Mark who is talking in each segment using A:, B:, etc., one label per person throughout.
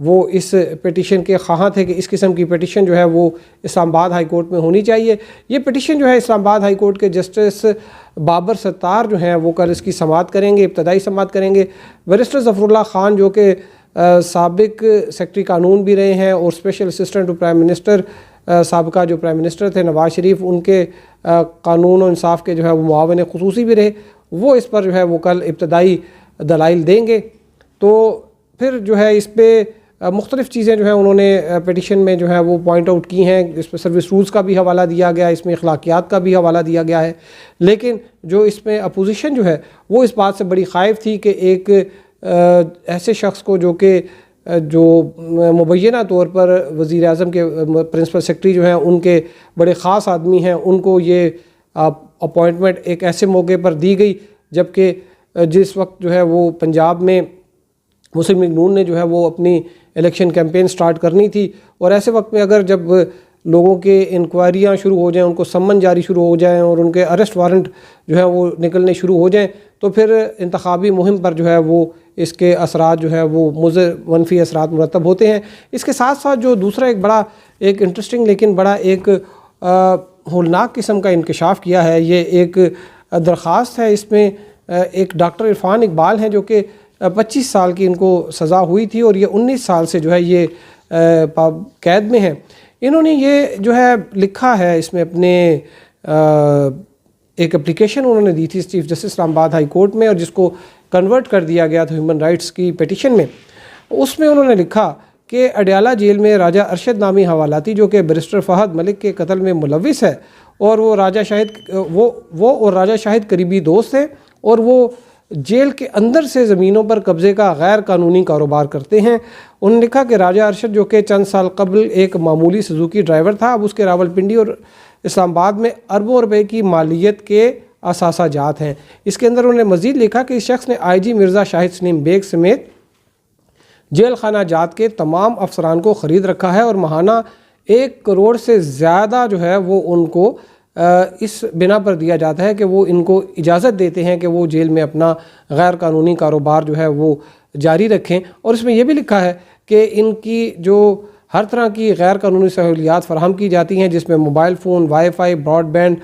A: وہ اس پٹیشن کے خواہاں تھے کہ اس قسم کی پٹیشن جو ہے وہ اسلام آباد ہائی کورٹ میں ہونی چاہیے۔ یہ پٹیشن جو ہے اسلام آباد ہائی کورٹ کے جسٹس بابر ستار جو ہیں وہ کل اس کی سماعت کریں گے، ابتدائی سماعت کریں گے۔ بیرسٹر ظفر اللہ خان جو کہ سابق سیکرٹری قانون بھی رہے ہیں اور special assistant to prime minister, سابقہ جو پرائم منسٹر تھے نواز شریف، ان کے قانون و انصاف کے جو ہے وہ معاون خصوصی بھی رہے، وہ اس پر جو ہے وہ کل ابتدائی دلائل دیں گے۔ تو پھر جو ہے اس پہ مختلف چیزیں جو ہیں انہوں نے پٹیشن میں جو ہے وہ پوائنٹ آؤٹ کی ہیں۔ اس پہ سروس رولز کا بھی حوالہ دیا گیا ہے، اس میں اخلاقیات کا بھی حوالہ دیا گیا ہے، لیکن جو اس میں اپوزیشن جو ہے وہ اس بات سے بڑی خائف تھی کہ ایک ایسے شخص کو جو مبینہ طور پر وزیر اعظم کے پرنسپل سیکرٹری جو ہیں ان کے بڑے خاص آدمی ہیں، ان کو یہ اپوائنٹمنٹ ایک ایسے موقع پر دی گئی جبکہ جس وقت جو ہے وہ پنجاب میں مسلم لیگ نون نے جو ہے وہ اپنی الیکشن کیمپین سٹارٹ کرنی تھی، اور ایسے وقت میں اگر جب لوگوں کے انکوائریاں شروع ہو جائیں، ان کو سمن جاری شروع ہو جائیں اور ان کے اریسٹ وارنٹ جو ہے وہ نکلنے شروع ہو جائیں، تو پھر انتخابی مہم پر جو ہے وہ اس کے اثرات جو ہے وہ مضر منفی اثرات مرتب ہوتے ہیں۔ اس کے ساتھ ساتھ جو دوسرا ایک انٹرسٹنگ لیکن بڑا ایک ہولناک قسم کا انکشاف کیا ہے، یہ ایک درخواست ہے۔ اس میں ایک ڈاکٹر عرفان اقبال ہیں جو کہ 25 سال کی ان کو سزا ہوئی تھی اور یہ 19 سال سے جو ہے یہ قید میں ہیں۔ انہوں نے یہ جو ہے لکھا ہے اس میں اپنے ایک اپلیکیشن انہوں نے دی تھی چیف جسٹس اسلام آباد ہائی کورٹ میں، اور جس کو کنورٹ کر دیا گیا تھا ہیومن رائٹس کی پٹیشن میں۔ اس میں انہوں نے لکھا کہ اڈیالہ جیل میں راجہ ارشد نامی حوالاتی جو کہ بیرسٹر فہد ملک کے قتل میں ملوث ہے، اور وہ اور راجہ شاہد قریبی دوست ہیں، اور وہ جیل کے اندر سے زمینوں پر قبضے کا غیر قانونی کاروبار کرتے ہیں۔ انہوں نے لکھا کہ راجہ ارشد جو کہ چند سال قبل ایک معمولی سزوکی ڈرائیور تھا، اب اس کے راولپنڈی اور اسلام آباد میں اربوں روپے کی مالیت کے اثاثہ جات ہیں۔ اس کے اندر انہوں نے مزید لکھا کہ اس شخص نے آئی جی مرزا شاہد سلیم بیگ سمیت جیل خانہ جات کے تمام افسران کو خرید رکھا ہے، اور ماہانہ 1 کروڑ سے زیادہ جو ہے وہ ان کو اس بنا پر دیا جاتا ہے کہ وہ ان کو اجازت دیتے ہیں کہ وہ جیل میں اپنا غیر قانونی کاروبار جو ہے وہ جاری رکھیں۔ اور اس میں یہ بھی لکھا ہے کہ ان کی جو ہر طرح کی غیر قانونی سہولیات فراہم کی جاتی ہیں، جس میں mobile phone, wifi, broadband,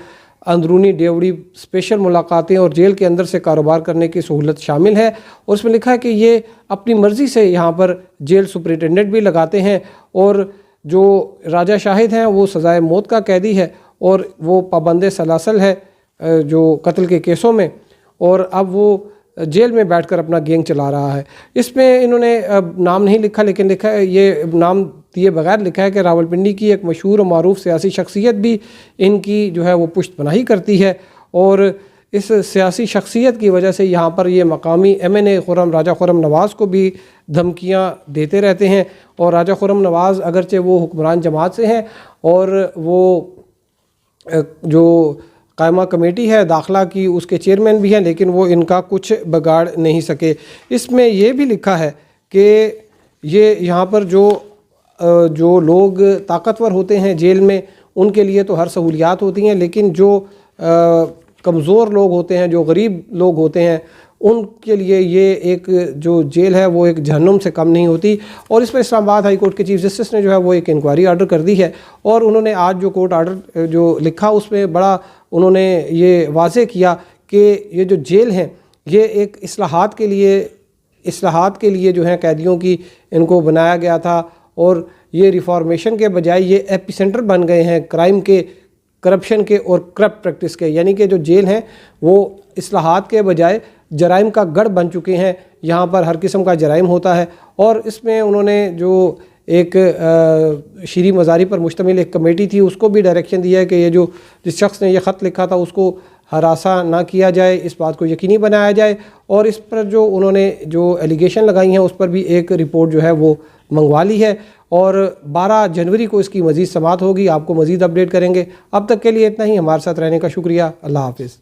A: اندرونی ڈیوڑی، اسپیشل ملاقاتیں اور جیل کے اندر سے کاروبار کرنے کی سہولت شامل ہے۔ اور اس میں لکھا ہے کہ یہ اپنی مرضی سے یہاں پر جیل سپرنٹینڈنٹ بھی لگاتے ہیں، اور جو راجہ شاہد ہیں وہ سزائے موت کا قیدی ہے اور وہ پابند سلاسل ہے جو قتل کے کیسوں میں، اور اب وہ جیل میں بیٹھ کر اپنا گینگ چلا رہا ہے۔ اس میں انہوں نے نام نہیں لکھا، لیکن لکھا ہے، یہ نام دیے بغیر لکھا ہے کہ راولپنڈی کی ایک مشہور و معروف سیاسی شخصیت بھی ان کی جو ہے وہ پشت پناہی کرتی ہے، اور اس سیاسی شخصیت کی وجہ سے یہاں پر یہ مقامی MNA راجہ خرم نواز کو بھی دھمکیاں دیتے رہتے ہیں۔ اور راجہ خرم نواز اگرچہ وہ حکمران جماعت سے ہیں اور وہ جو قائمہ کمیٹی ہے داخلہ کی اس کے چیئرمین بھی ہیں، لیکن وہ ان کا کچھ بگاڑ نہیں سکے۔ اس میں یہ بھی لکھا ہے کہ یہ یہاں پر جو لوگ طاقتور ہوتے ہیں جیل میں ان کے لیے تو ہر سہولیات ہوتی ہیں، لیکن جو کمزور لوگ ہوتے ہیں، جو غریب لوگ ہوتے ہیں، ان کے لیے یہ ایک جو جیل ہے وہ ایک جہنم سے کم نہیں ہوتی۔ اور اس پر اسلام آباد ہائی کورٹ کے چیف جسٹس نے جو ہے وہ ایک انکوائری آرڈر کر دی ہے، اور انہوں نے آج جو کورٹ آرڈر جو لکھا اس میں بڑا انہوں نے یہ واضح کیا کہ یہ جو جیل ہیں یہ ایک اصلاحات کے لیے جو ہیں قیدیوں کی ان کو بنایا گیا تھا، اور یہ ریفارمیشن کے بجائے یہ ایپی سینٹر بن گئے ہیں کرائم کے، کرپشن کے اور کرپٹ پریکٹس کے، یعنی کہ جو جیل ہیں وہ اصلاحات کے بجائے جرائم کا گڑھ بن چکے ہیں، یہاں پر ہر قسم کا جرائم ہوتا ہے۔ اور اس میں انہوں نے جو ایک شیریں مزاری پر مشتمل ایک کمیٹی تھی اس کو بھی ڈائریکشن دیا ہے کہ یہ جس شخص نے یہ خط لکھا تھا اس کو ہراساں نہ کیا جائے، اس بات کو یقینی بنایا جائے، اور اس پر جو انہوں نے جو ایلیگیشن لگائی ہیں اس پر بھی ایک رپورٹ جو ہے وہ منگوا لی ہے، اور 12 جنوری کو اس کی مزید سماعت ہوگی۔ آپ کو مزید اپڈیٹ کریں گے۔ اب تک کے لیے اتنا ہی، ہمارے ساتھ رہنے کا شکریہ۔ اللہ حافظ۔